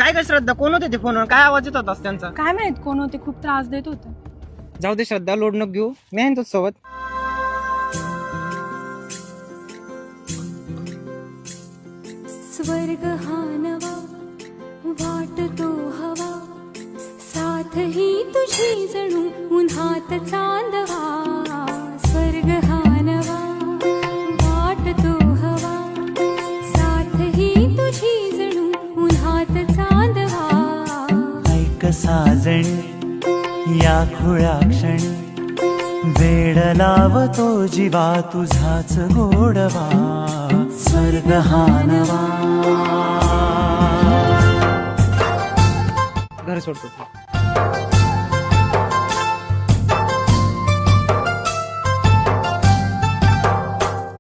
काय काय श्रद्धा, कोण होते ते फोनवर? काय आवाज येत होता त्यांचा? काय माहित कोण होते, खूप त्रास देत होते. जाऊ दे श्रद्धा, लोड नको घेऊ, मी आहे ना तुझ्या सोबत. स्वर्ग हा नवा वाटतो हवा, साथ ही तुझी जणू उन्हात चांदवा. स्वर्ग हा नवा वाटतो हवा, साथ ही तुझी जणू उन्हात चांदवा. ऐक साजणी या खुळ्या क्षणी, वेड लावतो जीवा तुझाच गोडवा. स्वर्ग हा नवा. घर सोडतो.